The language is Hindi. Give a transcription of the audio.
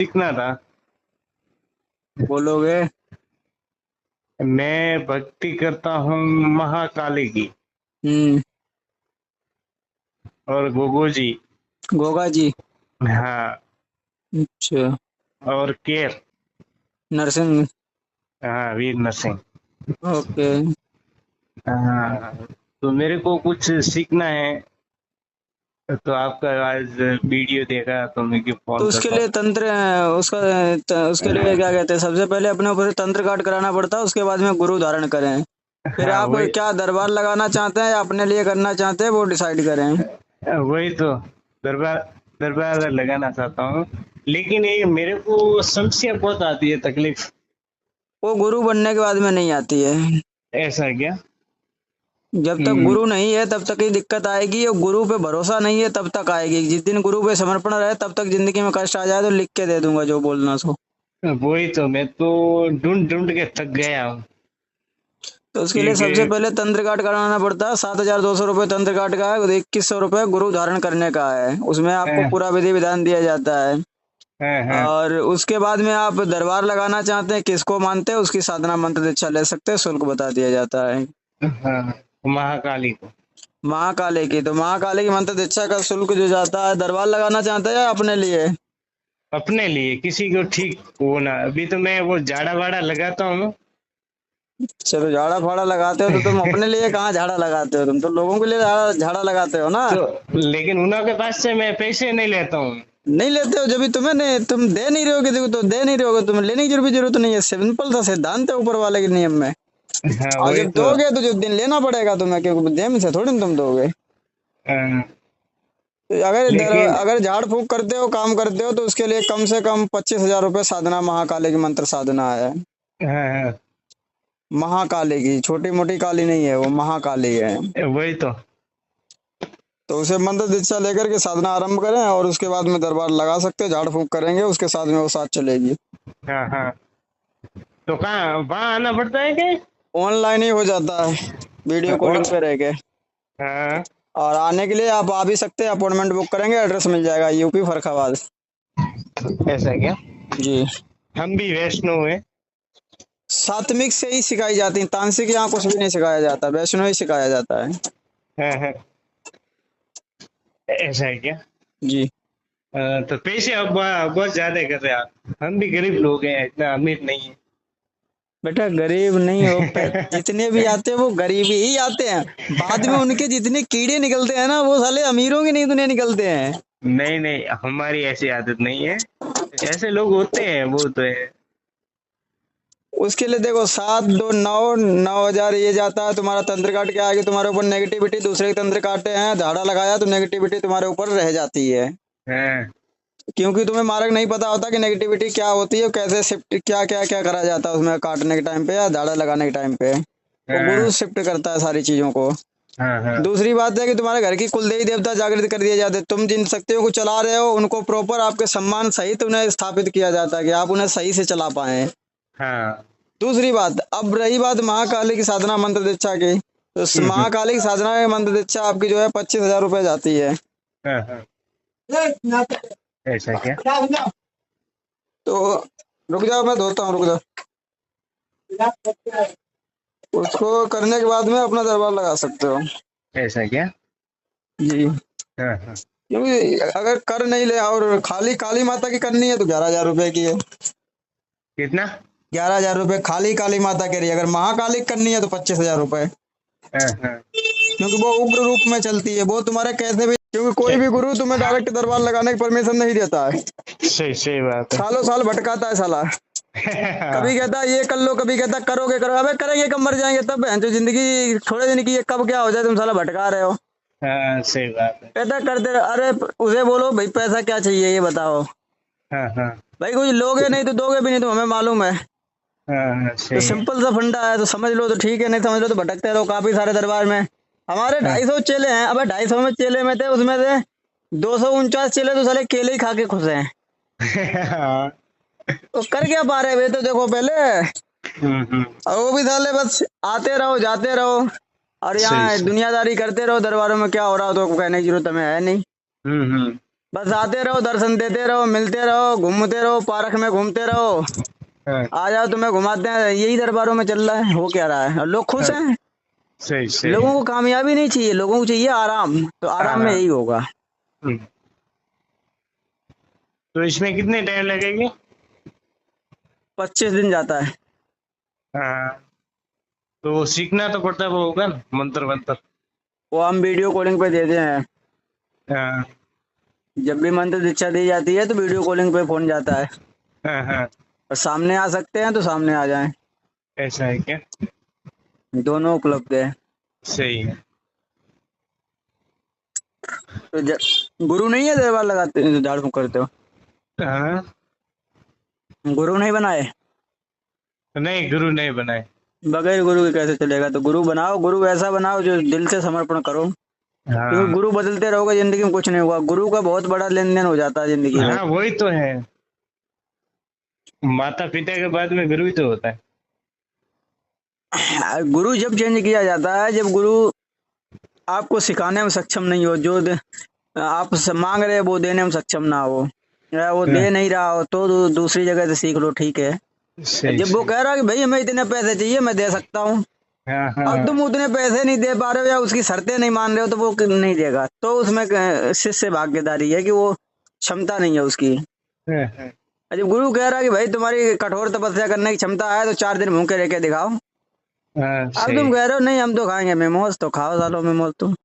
सीखना था। बोलोगे? मैं भक्ति करता हूँ महाकाली की हम्म। और गोगो जी। गोगा जी। हाँ। अच्छा। और केर। नरसिंह। हाँ, वीर नरसिंह। ओके। हाँ। तो मेरे को कुछ सीखना है, तो आपका आज वीडियो देखा तो मैं क्यों तो फोन उसके करता हूँ। लिए तंत्र उसके लिए क्या कहते हैं, सबसे पहले अपने ऊपर तंत्र काट कराना पड़ता है, उसके बाद में गुरु धारण करें। फिर हाँ आप वही। क्या दरबार लगाना चाहते हैं या अपने लिए करना चाहते हैं, वो डिसाइड करें। वही तो, दरबार दरबार लगाना चाहता हूँ, लेकिन ये मेरे को समस्या बहुत आती है, तकलीफ। वो गुरु बनने के बाद में नहीं आती है। ऐसा है क्या? जब तक हम्म। गुरु नहीं है तब तक ही दिक्कत आएगी, और गुरु पे भरोसा नहीं है तब तक आएगी। जिस दिन गुरु पे समर्पण रहे तब तक जिंदगी में कष्ट आ जाए तो लिख के दे दूंगा जो बोलना सो। वही तो, मैं तो ढूंढ ढूंढ के थक गया हूँ। तो उसके लिए क्योंकि सबसे पहले तंत्र काट कराना पड़ता है। 7,200 रुपये तंत्र काट का है, 2100 रुपये गुरु धारण करने का है। उसमें आपको हाँ, पूरा विधि विधान दिया जाता है। हाँ, हाँ, और उसके बाद में आप दरबार लगाना चाहते हैं, किसको मानते हैं, उसकी साधना मंत्र दीक्षा ले सकते हैं, शुल्क बता दिया जाता है। हाँ, महाकाली को। महाकाली की, तो महाकाली की मंत्र दीक्षा का शुल्क जो जाता है, दरबार लगाना चाहते हैं या अपने लिए? अपने लिए, किसी को ठीक होना। अभी तो मैं वो झाड़ा वाड़ा लगाता हूँ। चलो, झाड़ा फाड़ा लगाते हो तो तुम अपने लिए कहाँ झाड़ा लगाते हो, तुम तो लोगों के लिए झाड़ा झाड़ा लगाते हो ना। तो लेकिन उनके पास से मैं पैसे नहीं लेता हूँ। नहीं लेते हो, जब भी तुम्हें नहीं, तुम दे नहीं रहे हो, देखो तो दे नहीं रहे होगे, तुम्हें लेने की भी जरूरत नहीं है। सिंपल सा सिद्धांत है ऊपर वाले के नियम में। हाँ और वही जब तो। दोगे तो जो दिन लेना पड़ेगा तुम्हें, क्योंकि देम से थोड़ी ना तुम दोगे। हाँ, तो अगर लेकिन अगर झाड़ फूक करते हो, काम करते हो, तो उसके लिए कम से कम 25,000 रुपये साधना महाकाली की मंत्र साधना है। हाँ, महाकाली की, छोटी मोटी काली नहीं है, वो महाकाली है। हाँ, वही तो। तो उसे मंत्र दीक्षा लेकर के साधना आरंभ करें, और उसके बाद में दरबार लगा सकते हैं। झाड़ फूक करेंगे उसके साथ में, वो साथ चलेगी। हाँ, हाँ। तो कहाँ वहाँ आना पड़ता है क्या? ऑनलाइन ही हो जाता है, वीडियो और कॉलिंग पे रह के। हाँ। और आने के लिए आप आ भी सकते हैं, अपॉइंटमेंट बुक करेंगे, एड्रेस मिल जाएगा, यूपी फर्रुखाबाद। ऐसा क्या? जी। हम भी वैष्णव हैं। सात्विक से ही सिखाई जाती है, तांत्रिक यहाँ कुछ भी नहीं सिखाया जाता, वैष्णव ही सिखाया जाता है। हाँ, हाँ। ऐसा है क्या? जी। तो पैसे अब बहुत ज्यादा कर रहे हैं आप। हम भी गरीब लोग हैं, इतना अमीर नहीं बेटा गरीब नहीं हो, है। जितने भी आते हैं वो गरीब ही आते हैं। बाद में उनके जितने कीड़े निकलते हैं ना, वो साले अमीरों की नहीं दुनिया निकलते हैं। नहीं नहीं, हमारी ऐसी आदत नहीं है। ऐसे लोग होते हैं, वो तो है। उसके लिए देखो, 7, 2, 9, 9,000 ये जाता है तुम्हारा। तंत्र काट के आगे तुम्हारे ऊपर नेगेटिविटी, दूसरे के तंत्र काटे हैं, झाड़ा लगाया तो नेगेटिविटी तुम्हारे ऊपर रह जाती है। हाँ, क्योंकि तुम्हें मार्ग नहीं पता होता कि नेगेटिविटी क्या होती है, कैसे शिफ्ट, क्या क्या क्या करा जाता है उसमें, काटने के टाइम पे या झाड़ा लगाने के टाइम पे। वो गुरु हाँ, शिफ्ट करता है सारी चीजों को। हाँ, हाँ, दूसरी बात है कि तुम्हारे घर की कुलदेवी देवता जागृत कर दिए जाते हैं। तुम जिन शक्तियों को चला रहे हो, उनको प्रॉपर आपके सम्मान सहित उन्हें स्थापित किया जाता है कि आप उन्हें सही से चला पाए। हाँ। दूसरी बात, अब रही बात महाकाली की साधना मंत्र दीक्षा की, तो महाकाली की साधना की मंत्र दीक्षा आपकी जो है 25,000 रुपये जाती है। हाँ, हाँ। ऐसा क्या? तो रुक जाओ, मैं धोता हूँ, रुक जाओ। उसको करने के बाद में अपना दरबार लगा सकते हो। ऐसा क्या? जी। हाँ, हाँ। क्योंकि अगर कर नहीं ले और खाली काली माता की करनी है तो 11,000 रुपये की है। कितना? 11,000 रुपये खाली काली माता के लिए। अगर महाकाली की करनी है तो 25,000 रुपये। हाँ, हाँ। क्योंकि वो उग्र रूप में चलती है, वो तुम्हारे कैसे भी, क्योंकि कोई भी गुरु तुम्हें डायरेक्ट दरबार लगाने की परमिशन नहीं देता है। सही सही बात है। सालों साल भटकाता है साला। कभी हाँ, कहता है ये कर लो, कभी कहता है करोगे करो, अबे करेंगे कब, मर जाएंगे तब, जो जिंदगी थोड़े दिन की है, कब क्या हो जाए, तुम साला भटका रहे हो। हाँ, सही बात है। कहता है करते रहो। अरे उसे बोलो भाई पैसा क्या चाहिए ये बताओ। हाँ, हाँ, भाई कुछ लोगे नहीं तो दोगे भी नहीं, तो हमें मालूम है। हाँ, हाँ, तो सही है। सिंपल सा फंडा है, तो समझ लो तो ठीक है, नहीं समझ लो तो भटकते रहो काफी सारे दरबार में। हमारे हाँ। 250 चेले हैं। अब 250 में चेले में थे, उसमें से 249 चेले तो साले केले ही खा के खुश हैं। हाँ। तो कर क्या पा रहे वे, तो देखो पहले। हम्म। और वो भी साले बस आते रहो जाते रहो, और सही यहाँ सही। दुनियादारी करते रहो। दरबारों में क्या हो रहा हो तो कहने की जरूरत हमें है नहीं। हम्म। बस आते रहो, दर्शन देते रहो, मिलते रहो, घूमते रहो, पार्क में घूमते रहो, हाँ, आ जाओ तुम्हें घुमाते हैं। यही दरबारों में चल रहा है, हो क्या रहा है, और लोग खुश हाँ, हैं। सही सही। लोगों को कामयाबी नहीं चाहिए, लोगों को चाहिए आराम, तो आराम में हाँ। यही होगा। हम्म। तो इसमें कितने टाइम लगेगी? 25 दिन जाता है। हाँ। तो वो सीखना तो पड़ता वो होगा ना, मंत्र मंत्र। वो हम वीडियो कॉलिंग पे देते हैं। हाँ जब भी मंत्र दीक्षा दी जाती है तो वीडियो कॉलिंग पे फोन जाता है, हाँ हाँ। और सामने आ सकते हैं तो सामने आ जाएं। ऐसा है क्या? दोनों उपलब्ध है। सही है। तो गुरु नहीं है दरबार लगाते, झाड़ फूक करते हो? हाँ। गुरु नहीं बनाए? नहीं, गुरु नहीं बनाए। बगैर गुरु के कैसे चलेगा? तो गुरु बनाओ, गुरु ऐसा बनाओ जो दिल से समर्पण करो, क्योंकि हाँ गुरु बदलते रहोगे जिंदगी में कुछ नहीं होगा। गुरु का बहुत बड़ा लेन देन हो जाता है जिंदगी में। हाँ, वही तो है। माता पिता के बाद में गुरु ही तो होता है। गुरु जब चेंज किया जाता है जब गुरु आपको सिखाने में सक्षम नहीं हो, जो आप मांग रहे हो वो देने में सक्षम ना हो, या वो दे हाँ, नहीं रहा हो, तो दूसरी जगह से सीख लो, ठीक है। सही जब वो सही। कह रहा है कि भाई हमें इतने पैसे चाहिए, मैं दे सकता हूँ, हाँ अब हाँ तुम उतने पैसे नहीं दे पा रहे हो या उसकी शर्तें नहीं मान रहे हो, तो वो नहीं देगा। तो उसमें शिष्य भागीदारी है कि वो क्षमता नहीं है उसकी। हाँ हाँ। जब गुरु कह रहा है कि भाई तुम्हारी कठोर तपस्या करने की क्षमता है तो 4 दिन भूखे रह के दिखाओ, हाँ, अब सही। तुम कह रहे हो नहीं हम तो खाएंगे मेमोज, तो खाओ सालो मेमोज तुम।